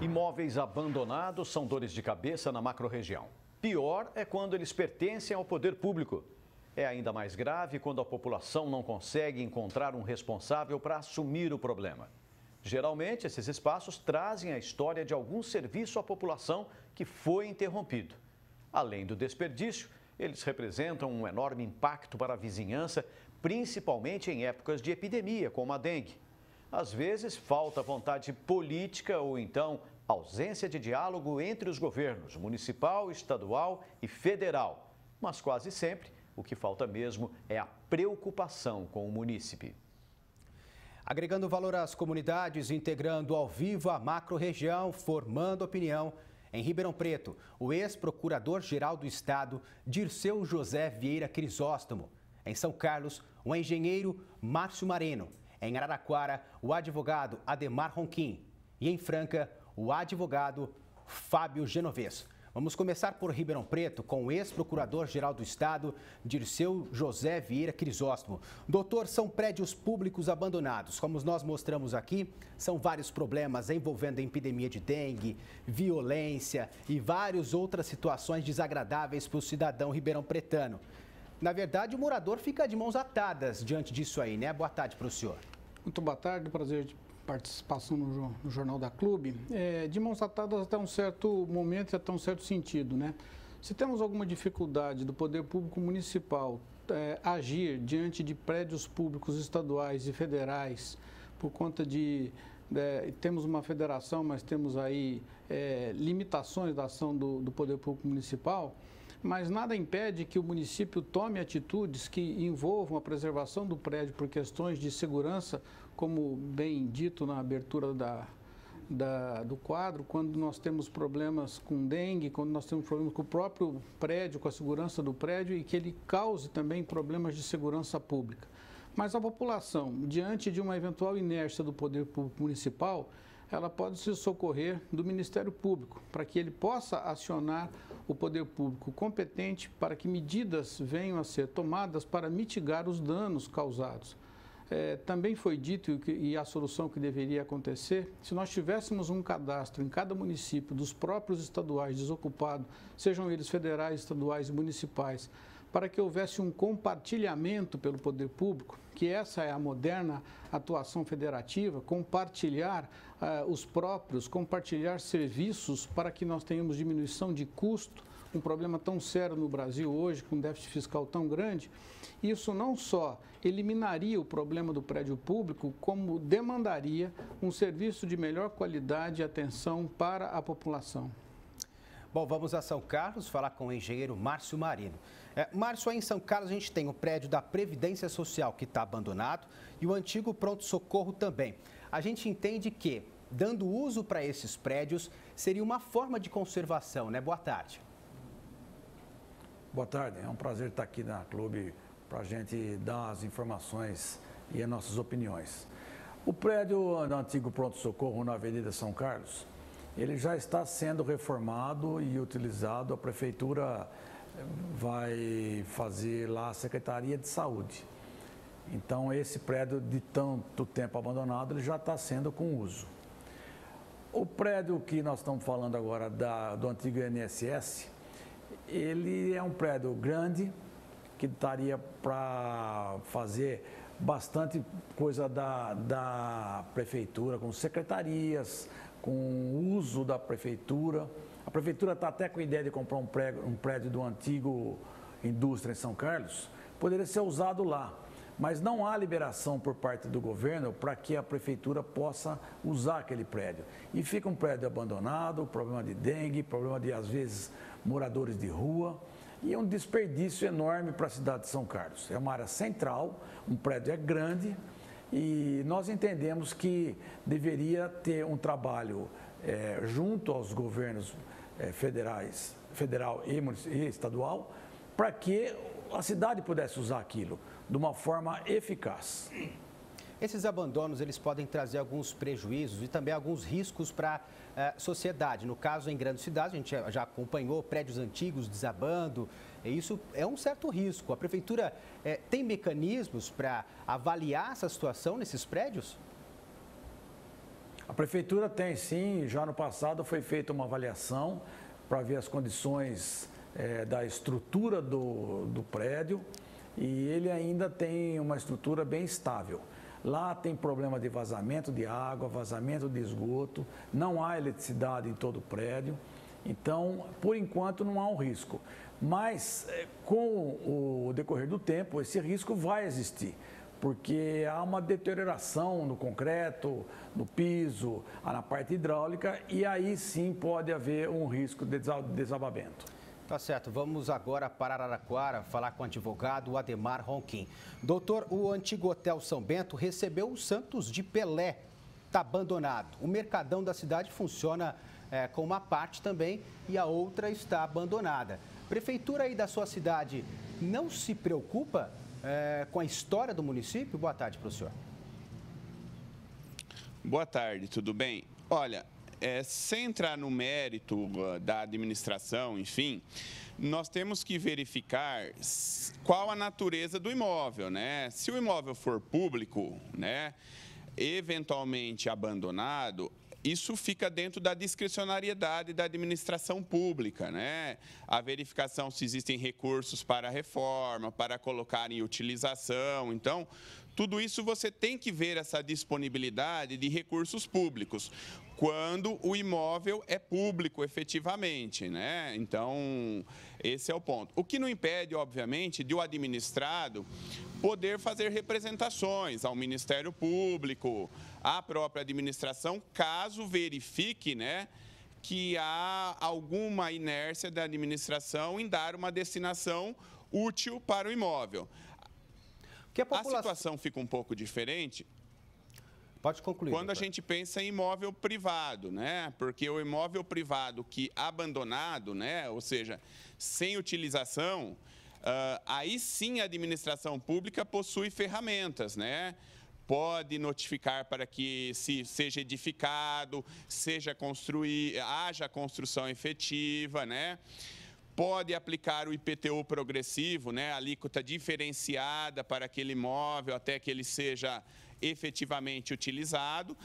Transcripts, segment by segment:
Imóveis abandonados são dores de cabeça na macro-região. Pior é quando eles pertencem ao poder público. É ainda mais grave quando a população não consegue encontrar um responsável para assumir o problema. Geralmente, esses espaços trazem a história de algum serviço à população que foi interrompido. Além do desperdício, eles representam um enorme impacto para a vizinhança, principalmente em épocas de epidemia, como a dengue. Às vezes, falta vontade política ou então ausência de diálogo entre os governos municipal, estadual e federal. Mas quase sempre, o que falta mesmo é a preocupação com o munícipe. Agregando valor às comunidades, integrando ao vivo a macro-região, formando opinião. Em Ribeirão Preto, o ex-procurador-geral do Estado, Dirceu José Vieira Crisóstomo. Em São Carlos, o engenheiro Márcio Marino. Em Araraquara, o advogado Ademar Ronquim. E em Franca, o advogado Fábio Genovez. Vamos começar por Ribeirão Preto com o ex-procurador-geral do Estado, Dirceu José Vieira Crisóstomo. Doutor, são prédios públicos abandonados. Como nós mostramos aqui, são vários problemas envolvendo a epidemia de dengue, violência e várias outras situações desagradáveis para o cidadão ribeirão-pretano. Na verdade, o morador fica de mãos atadas diante disso aí, né? Boa tarde para o senhor. Muito boa tarde, prazer de participação no Jornal da Clube. De mãos atadas até um certo momento e até um certo sentido, né? Se temos alguma dificuldade do poder público municipal agir diante de prédios públicos estaduais e federais, por conta temos uma federação, mas temos aí limitações da ação do poder público municipal, mas nada impede que o município tome atitudes que envolvam a preservação do prédio por questões de segurança, como bem dito na abertura do quadro, quando nós temos problemas com dengue, quando nós temos problemas com o próprio prédio, com a segurança do prédio e que ele cause também problemas de segurança pública. Mas a população, diante de uma eventual inércia do poder público municipal, ela pode se socorrer do Ministério Público, para que ele possa acionar o poder público competente para que medidas venham a ser tomadas para mitigar os danos causados. Também foi dito, e a solução que deveria acontecer, se nós tivéssemos um cadastro em cada município dos próprios estaduais desocupados, sejam eles federais, estaduais e municipais, para que houvesse um compartilhamento pelo poder público, que essa é a moderna atuação federativa, compartilhar compartilhar serviços para que nós tenhamos diminuição de custo, um problema tão sério no Brasil hoje, com um déficit fiscal tão grande. Isso não só eliminaria o problema do prédio público, como demandaria um serviço de melhor qualidade e atenção para a população. Bom, vamos a São Carlos falar com o engenheiro Márcio Marino. Márcio, aí em São Carlos a gente tem o prédio da Previdência Social que está abandonado e o antigo pronto-socorro também. A gente entende que, dando uso para esses prédios, seria uma forma de conservação, né? Boa tarde. Boa tarde, é um prazer estar aqui na Clube para a gente dar as informações e as nossas opiniões. O prédio do antigo pronto-socorro na Avenida São Carlos, ele já está sendo reformado e utilizado. A Prefeitura vai fazer lá a Secretaria de Saúde. Então, esse prédio de tanto tempo abandonado, ele já está sendo com uso. O prédio que nós estamos falando agora do antigo INSS, ele é um prédio grande, que daria para fazer bastante coisa da Prefeitura, com secretarias, com uso da Prefeitura. A Prefeitura está até com a ideia de comprar um prédio do antigo indústria em São Carlos, poderia ser usado lá. Mas não há liberação por parte do governo para que a Prefeitura possa usar aquele prédio. E fica um prédio abandonado, problema de dengue, problema de, às vezes, moradores de rua. E é um desperdício enorme para a cidade de São Carlos. É uma área central, um prédio é grande e nós entendemos que deveria ter um trabalho junto aos governos federal e estadual, para que a cidade pudesse usar aquilo de uma forma eficaz. Esses abandonos, eles podem trazer alguns prejuízos e também alguns riscos para a sociedade. No caso, em grandes cidades, a gente já acompanhou prédios antigos desabando, e isso é um certo risco. A Prefeitura tem mecanismos para avaliar essa situação nesses prédios? A Prefeitura tem sim, já no passado foi feita uma avaliação para ver as condições da estrutura do prédio e ele ainda tem uma estrutura bem estável. Lá tem problema de vazamento de água, vazamento de esgoto, não há eletricidade em todo o prédio, então, por enquanto, não há um risco. Mas, com o decorrer do tempo, esse risco vai existir, porque há uma deterioração no concreto, no piso, na parte hidráulica, e aí sim pode haver um risco de desabamento. Tá certo, vamos agora para Araraquara falar com o advogado Ademar Ronquim. Doutor, o antigo Hotel São Bento recebeu o Santos de Pelé, está abandonado. O Mercadão da cidade funciona com uma parte também e a outra está abandonada. Prefeitura aí da sua cidade não se preocupa com a história do município? Boa tarde para o senhor. Boa tarde, tudo bem? Olha, sem entrar no mérito da administração, enfim, nós temos que verificar qual a natureza do imóvel, né? Se o imóvel for público, né, eventualmente abandonado, isso fica dentro da discricionariedade da administração pública, né? A verificação se existem recursos para a reforma, para colocar em utilização. Então, tudo isso você tem que ver essa disponibilidade de recursos públicos quando o imóvel é público efetivamente, né? Então, esse é o ponto. O que não impede, obviamente, de o administrado poder fazer representações ao Ministério Público, à própria administração, caso verifique, né, que há alguma inércia da administração em dar uma destinação útil para o imóvel. A situação fica um pouco diferente. Pode concluir. Quando doutor. a gente pensa em imóvel privado, né? Porque o imóvel privado que abandonado, né? Ou seja, sem utilização, aí sim a administração pública possui ferramentas, né? Pode notificar para que se seja edificado, haja construção efetiva, né? Pode aplicar o IPTU progressivo, né, alíquota diferenciada para aquele imóvel até que ele seja efetivamente utilizado,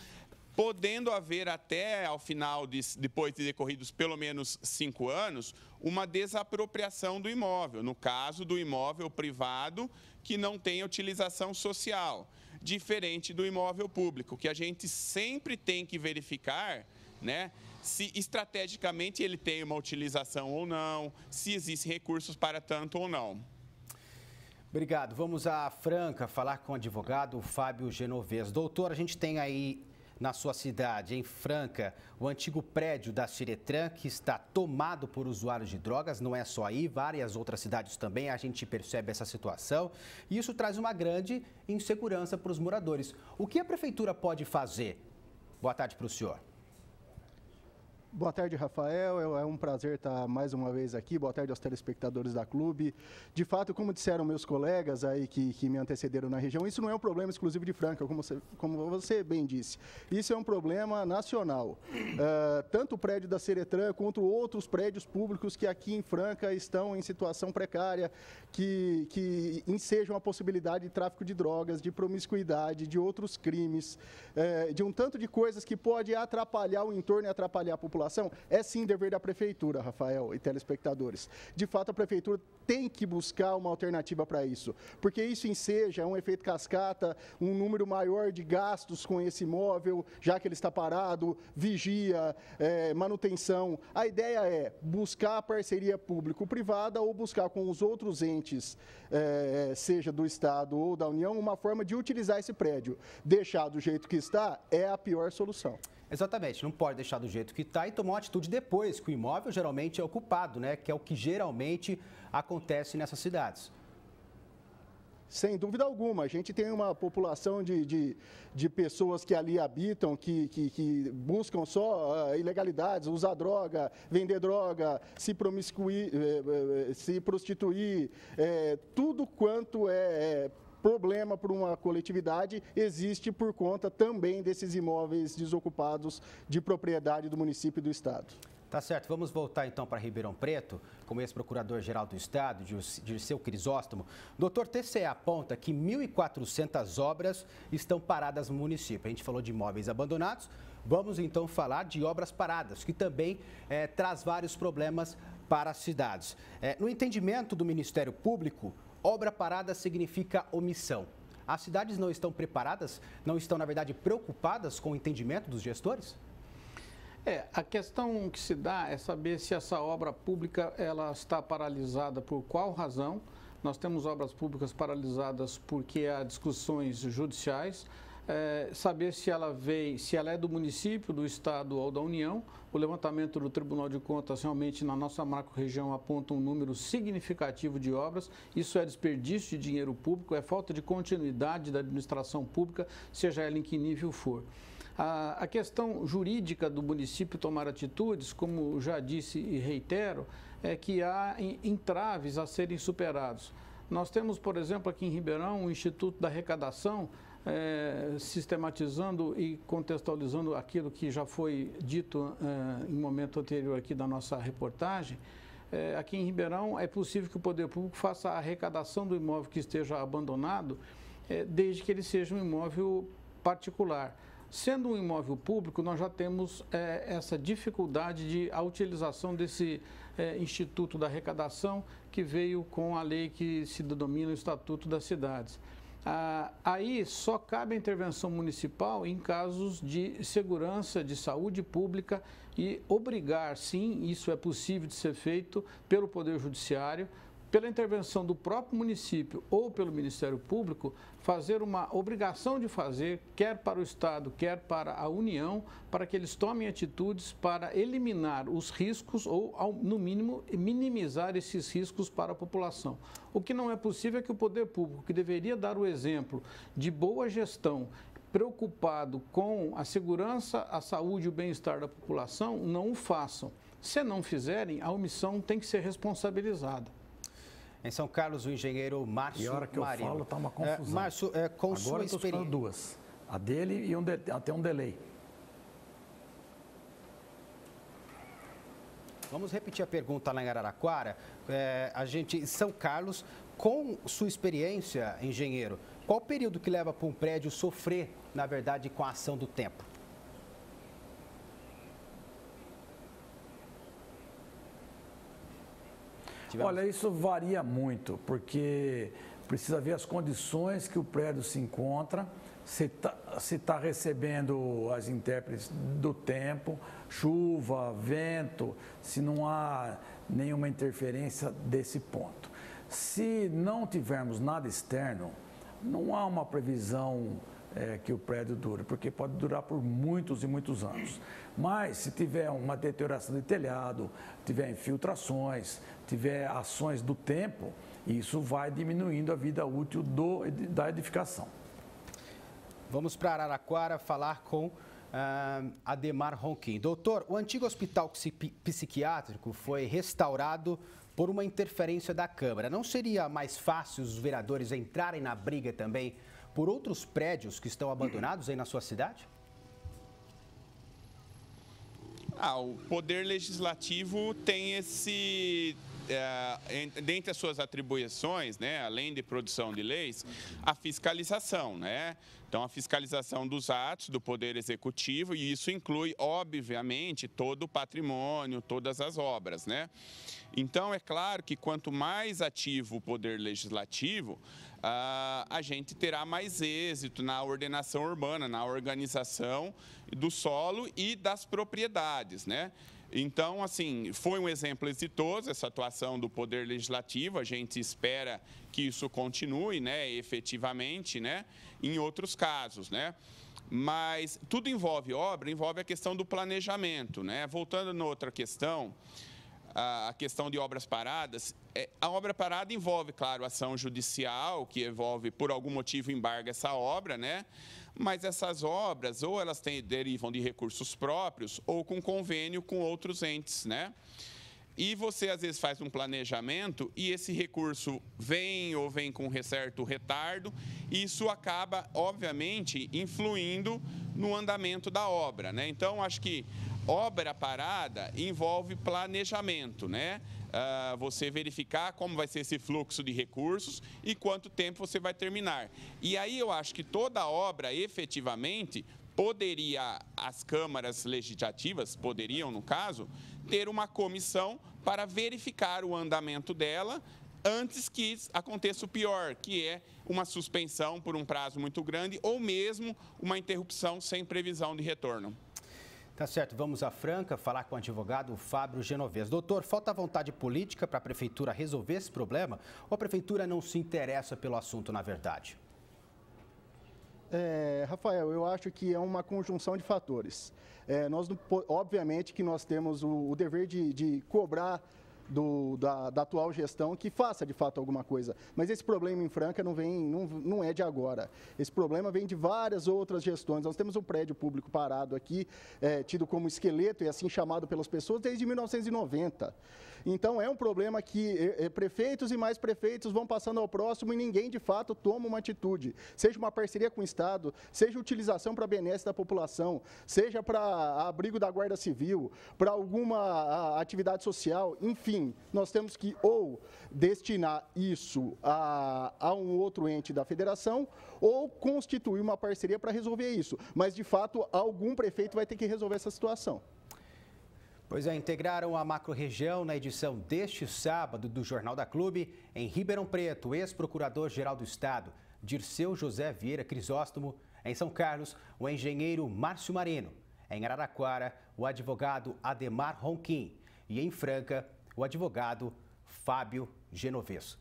podendo haver até ao final, depois de decorridos pelo menos 5 anos, uma desapropriação do imóvel, no caso do imóvel privado que não tem utilização social, diferente do imóvel público, que a gente sempre tem que verificar, né, se estrategicamente ele tem uma utilização ou não, se existem recursos para tanto ou não. Obrigado. Vamos a Franca falar com o advogado Fábio Genovez. Doutor, a gente tem aí na sua cidade, em Franca, o antigo prédio da Ciretran, que está tomado por usuários de drogas. Não é só aí, várias outras cidades também a gente percebe essa situação. E isso traz uma grande insegurança para os moradores. O que a prefeitura pode fazer? Boa tarde para o senhor. Boa tarde, Rafael. É um prazer estar mais uma vez aqui. Boa tarde aos telespectadores da Clube. De fato, como disseram meus colegas aí que me antecederam na região, isso não é um problema exclusivo de Franca, como você bem disse. Isso é um problema nacional. Tanto o prédio da Ciretran quanto outros prédios públicos que aqui em Franca estão em situação precária, que ensejam a possibilidade de tráfico de drogas, de promiscuidade, de outros crimes, de um tanto de coisas que pode atrapalhar o entorno e atrapalhar a população. É sim dever da prefeitura, Rafael e telespectadores. De fato, a prefeitura tem que buscar uma alternativa para isso, porque isso enseja um efeito cascata, um número maior de gastos com esse imóvel, já que ele está parado, vigia, manutenção. A ideia é buscar a parceria público-privada ou buscar com os outros entes, seja do Estado ou da União, uma forma de utilizar esse prédio. Deixar do jeito que está é a pior solução. Exatamente, não pode deixar do jeito que está e tomar uma atitude depois, que o imóvel geralmente é ocupado, né? Que é o que geralmente acontece nessas cidades. Sem dúvida alguma, a gente tem uma população de pessoas que ali habitam, que buscam só ilegalidades, usar droga, vender droga, se prostituir, tudo quanto é problema para uma coletividade existe por conta também desses imóveis desocupados de propriedade do município e do Estado. Tá certo, vamos voltar então para Ribeirão Preto, como ex-procurador-geral do Estado, Dirceu Crisóstomo. Doutor, TCE aponta que 1.400 obras estão paradas no município. A gente falou de imóveis abandonados, Vamos então falar de obras paradas, que também traz vários problemas para as cidades. No entendimento do Ministério Público, obra parada significa omissão. As cidades não estão preparadas, não estão, na verdade, preocupadas com o entendimento dos gestores? A questão que se dá é saber se essa obra pública ela está paralisada por qual razão. Nós temos obras públicas paralisadas porque há discussões judiciais, saber se ela é do município, do estado ou da União. O levantamento do Tribunal de Contas realmente na nossa macro-região aponta um número significativo de obras. Isso é desperdício de dinheiro público, é falta de continuidade da administração pública, seja ela em que nível for. A questão jurídica do município tomar atitudes, como já disse e reitero, é que há entraves a serem superados. Nós temos, por exemplo, aqui em Ribeirão, o Instituto da Arrecadação, sistematizando e contextualizando aquilo que já foi dito em momento anterior aqui da nossa reportagem. Aqui em Ribeirão é possível que o poder público faça a arrecadação do imóvel que esteja abandonado, desde que ele seja um imóvel particular. Sendo um imóvel público, nós já temos essa dificuldade de a utilização desse Instituto da Arrecadação que veio com a lei que se denomina o Estatuto das Cidades. Aí só cabe a intervenção municipal em casos de segurança, de saúde pública e obrigar, sim, isso é possível de ser feito pelo Poder Judiciário, pela intervenção do próprio município ou pelo Ministério Público, fazer uma obrigação de fazer, quer para o Estado, quer para a União, para que eles tomem atitudes para eliminar os riscos ou, no mínimo, minimizar esses riscos para a população. O que não é possível é que o poder público, que deveria dar o exemplo de boa gestão, preocupado com a segurança, a saúde e o bem-estar da população, não o façam. Se não fizerem, a omissão tem que ser responsabilizada. Em São Carlos, o engenheiro Márcio Marino. E a hora que eu falo, está uma confusão. Márcio, com agora sua experiência... duas. A dele e até um delay. Vamos repetir a pergunta lá em Araraquara. Em São Carlos, com sua experiência, engenheiro, qual o período que leva para um prédio sofrer, na verdade, com a ação do tempo? Olha, isso varia muito, porque precisa ver as condições que o prédio se encontra, se está recebendo as intempéries do tempo, chuva, vento, se não há nenhuma interferência desse ponto. Se não tivermos nada externo, não há uma previsão que o prédio dure, porque pode durar por muitos e muitos anos. Mas se tiver uma deterioração de telhado, tiver infiltrações, tiver ações do tempo, isso vai diminuindo a vida útil da edificação. Vamos para Araraquara falar com Ademar Ronquim. Doutor, o antigo hospital psiquiátrico foi restaurado por uma interferência da Câmara. Não seria mais fácil os vereadores entrarem na briga também por outros prédios que estão abandonados aí na sua cidade? O Poder Legislativo tem dentre as suas atribuições, né, além de produção de leis, a fiscalização, né? Então, a fiscalização dos atos do Poder Executivo, e isso inclui, obviamente, todo o patrimônio, todas as obras, né? Então, é claro que quanto mais ativo o Poder Legislativo, a gente terá mais êxito na ordenação urbana, na organização do solo e das propriedades, né? Então, assim, foi um exemplo exitoso essa atuação do Poder Legislativo, a gente espera que isso continue, né, efetivamente, né, em outros casos, né. Mas tudo envolve obra, envolve a questão do planejamento, né. Voltando na outra questão, a questão de obras paradas, a obra parada envolve, claro, ação judicial, que envolve, por algum motivo, embarga essa obra, né? Mas essas obras, ou elas derivam de recursos próprios, ou com convênio com outros entes, né? E você, às vezes, faz um planejamento e esse recurso vem com certo retardo, e isso acaba, obviamente, influindo no andamento da obra, né? Então, acho que obra parada envolve planejamento, né? Você verificar como vai ser esse fluxo de recursos e quanto tempo você vai terminar. E aí eu acho que toda obra, efetivamente, as câmaras legislativas, poderiam, no caso, ter uma comissão para verificar o andamento dela antes que aconteça o pior, que é uma suspensão por um prazo muito grande ou mesmo uma interrupção sem previsão de retorno. Tá certo, vamos à Franca falar com o advogado Fábio Genovese. Doutor, falta vontade política para a prefeitura resolver esse problema ou a prefeitura não se interessa pelo assunto, na verdade? Rafael, eu acho que é uma conjunção de fatores. Obviamente que nós temos o dever de cobrar da atual gestão que faça de fato alguma coisa. Mas esse problema em Franca não é de agora. Esse problema vem de várias outras gestões. Nós temos um prédio público parado aqui, tido como esqueleto e assim chamado pelas pessoas desde 1990. Então é um problema que prefeitos e mais prefeitos vão passando ao próximo e ninguém de fato toma uma atitude. Seja uma parceria com o Estado, seja utilização para benesse da população, seja para abrigo da Guarda Civil, para alguma atividade social, enfim, nós temos que ou destinar isso a um outro ente da federação ou constituir uma parceria para resolver isso. Mas, de fato, algum prefeito vai ter que resolver essa situação. Pois é, integraram a macro-região na edição deste sábado do Jornal da Clube. Em Ribeirão Preto, o ex-procurador-geral do Estado, Dirceu José Vieira Crisóstomo. Em São Carlos, o engenheiro Márcio Marino. Em Araraquara, o advogado Ademar Ronquim. E em Franca, o advogado Fábio Genovese.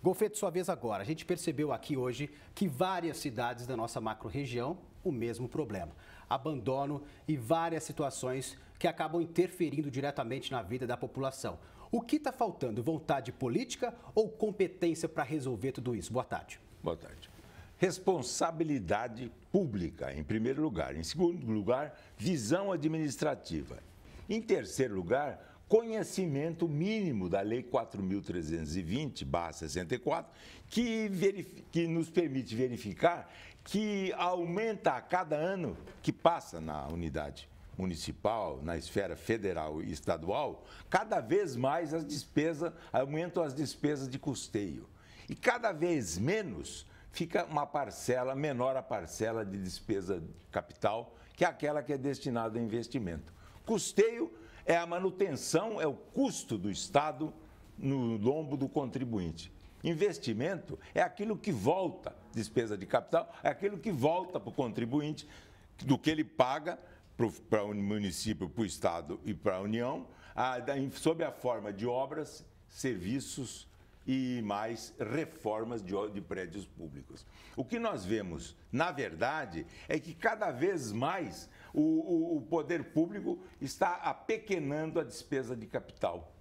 Golfeto, sua vez agora. A gente percebeu aqui hoje que várias cidades da nossa macro-região, o mesmo problema. Abandono e várias situações que acabam interferindo diretamente na vida da população. O que está faltando? Vontade política ou competência para resolver tudo isso? Boa tarde. Boa tarde. Responsabilidade pública, em primeiro lugar. Em segundo lugar, visão administrativa. Em terceiro lugar, conhecimento mínimo da Lei 4.320/64, que nos permite verificar que aumenta a cada ano que passa na unidade municipal, na esfera federal e estadual, cada vez mais aumentam as despesas de custeio. E cada vez menos fica menor a parcela de despesa capital, que é aquela que é destinada a investimento. Custeio é a manutenção, é o custo do Estado no lombo do contribuinte. Investimento é aquilo que volta, despesa de capital, é aquilo que volta para o contribuinte, do que ele paga para o município, para o Estado e para a União, sob a forma de obras, serviços e mais reformas de prédios públicos. O que nós vemos, na verdade, é que cada vez mais o poder público está apequenando a despesa de capital.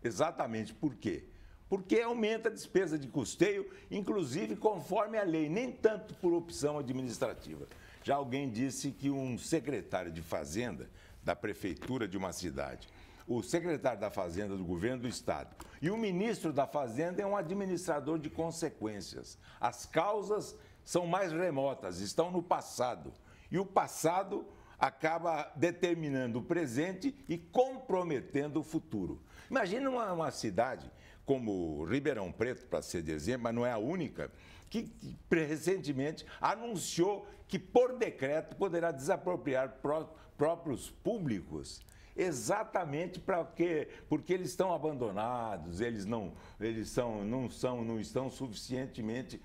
Exatamente por quê? Porque aumenta a despesa de custeio, inclusive conforme a lei, nem tanto por opção administrativa. Já alguém disse que um secretário de Fazenda da prefeitura de uma cidade, o secretário da Fazenda do governo do Estado e o ministro da Fazenda é um administrador de consequências. As causas são mais remotas, estão no passado. E o passado acaba determinando o presente e comprometendo o futuro. Imagina uma cidade como Ribeirão Preto, para ser de exemplo, mas não é a única, que recentemente anunciou que, por decreto, poderá desapropriar próprios públicos, exatamente porque eles estão abandonados, eles não estão suficientemente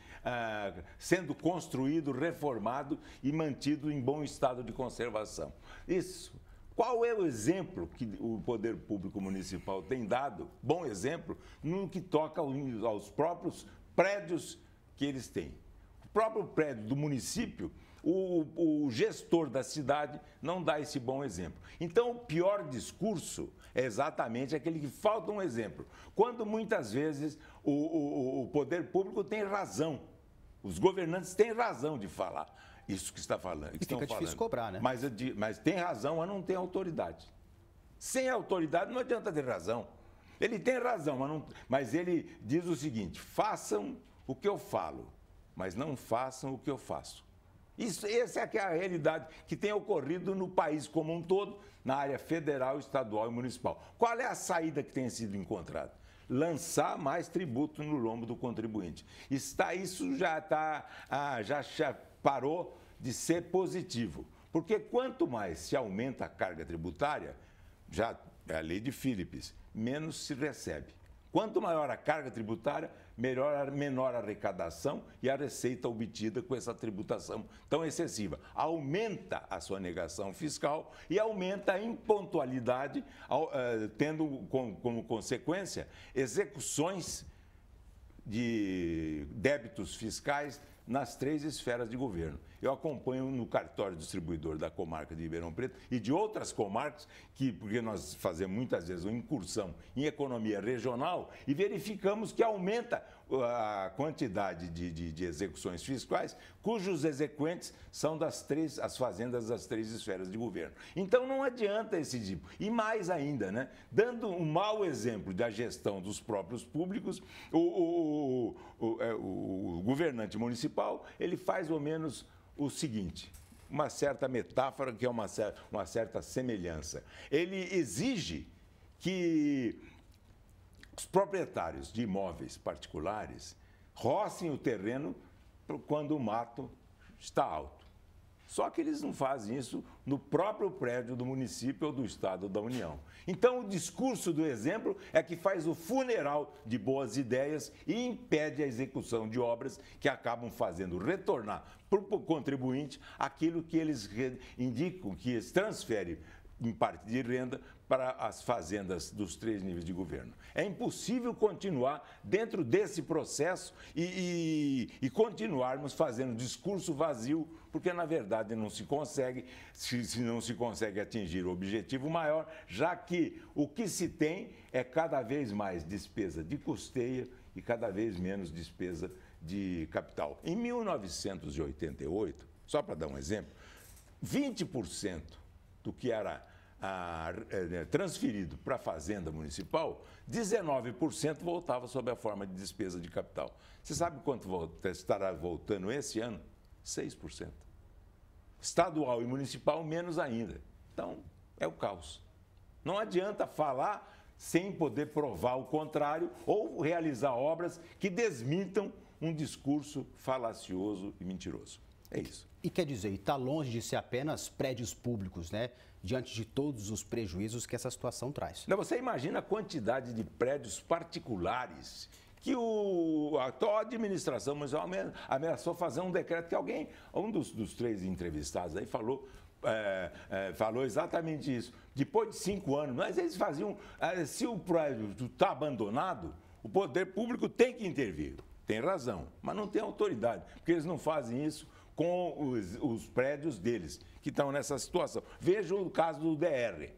sendo construído, reformado e mantido em bom estado de conservação. Isso. Qual é o exemplo que o poder público municipal tem dado? Bom exemplo no que toca aos próprios prédios que eles têm. O próprio prédio do município, o gestor da cidade não dá esse bom exemplo. Então, o pior discurso é exatamente aquele que falta um exemplo. Quando muitas vezes o poder público tem razão, os governantes têm razão de falar isso que está falando. E fica difícil cobrar, né? Mas tem razão, mas não tem autoridade. Sem autoridade não adianta ter razão. Ele tem razão, mas ele diz o seguinte: façam o que eu falo, mas não façam o que eu faço. Essa é a realidade que tem ocorrido no país como um todo, na área federal, estadual e municipal. Qual é a saída que tem sido encontrada? Lançar mais tributo no lombo do contribuinte. Isso já parou de ser positivo. Porque quanto mais se aumenta a carga tributária, já é a lei de Phillips, menos se recebe. Quanto maior a carga tributária, menor a arrecadação e a receita obtida com essa tributação tão excessiva. Aumenta a sonegação fiscal e aumenta a impontualidade, tendo como consequência execuções de débitos fiscais nas 3 esferas de governo. Eu acompanho no cartório distribuidor da comarca de Ribeirão Preto e de outras comarcas, porque nós fazemos muitas vezes uma incursão em economia regional e verificamos que aumenta a quantidade de execuções fiscais, cujos exequentes são as fazendas das 3 esferas de governo. Então não adianta esse tipo. E mais ainda, né? Dando um mau exemplo da gestão dos próprios públicos, o governante municipal, ele faz ou menos o seguinte, uma certa metáfora que é uma certa semelhança. Ele exige que os proprietários de imóveis particulares rocem o terreno quando o mato está alto. Só que eles não fazem isso no próprio prédio do município ou do Estado ou da União. Então, o discurso do exemplo é que faz o funeral de boas ideias e impede a execução de obras que acabam fazendo retornar para o contribuinte aquilo que eles indicam, que eles transferem em parte de renda para as fazendas dos 3 níveis de governo. É impossível continuar dentro desse processo e continuarmos fazendo discurso vazio, porque na verdade não se consegue, se não se consegue atingir o objetivo maior, já que o que se tem é cada vez mais despesa de custeio e cada vez menos despesa de capital. Em 1988, só para dar um exemplo, 20% do que era transferido para a Fazenda Municipal, 19% voltava sob a forma de despesa de capital. Você sabe quanto estará voltando esse ano? 6%. Estadual e municipal, menos ainda. Então, é o caos. Não adianta falar sem poder provar o contrário ou realizar obras que desmintam um discurso falacioso e mentiroso. É isso. E quer dizer, está longe de ser apenas prédios públicos, né? Diante de todos os prejuízos que essa situação traz. Não, você imagina a quantidade de prédios particulares que a atual administração municipal ameaçou fazer um decreto que um dos 3 entrevistados aí falou exatamente isso. Depois de 5 anos, mas eles faziam, se o prédio está abandonado, o poder público tem que intervir. Tem razão, mas não tem autoridade, porque eles não fazem isso com os prédios deles, que estão nessa situação. Veja o caso do DR,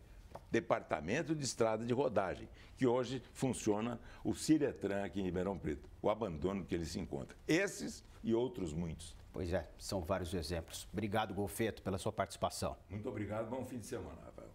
Departamento de Estrada de Rodagem, que hoje funciona o Ciretran aqui em Ribeirão Preto, o abandono que ele se encontra. Esses e outros muitos. Pois é, são vários exemplos. Obrigado, Golfeto, pela sua participação. Muito obrigado, bom fim de semana, Rafael.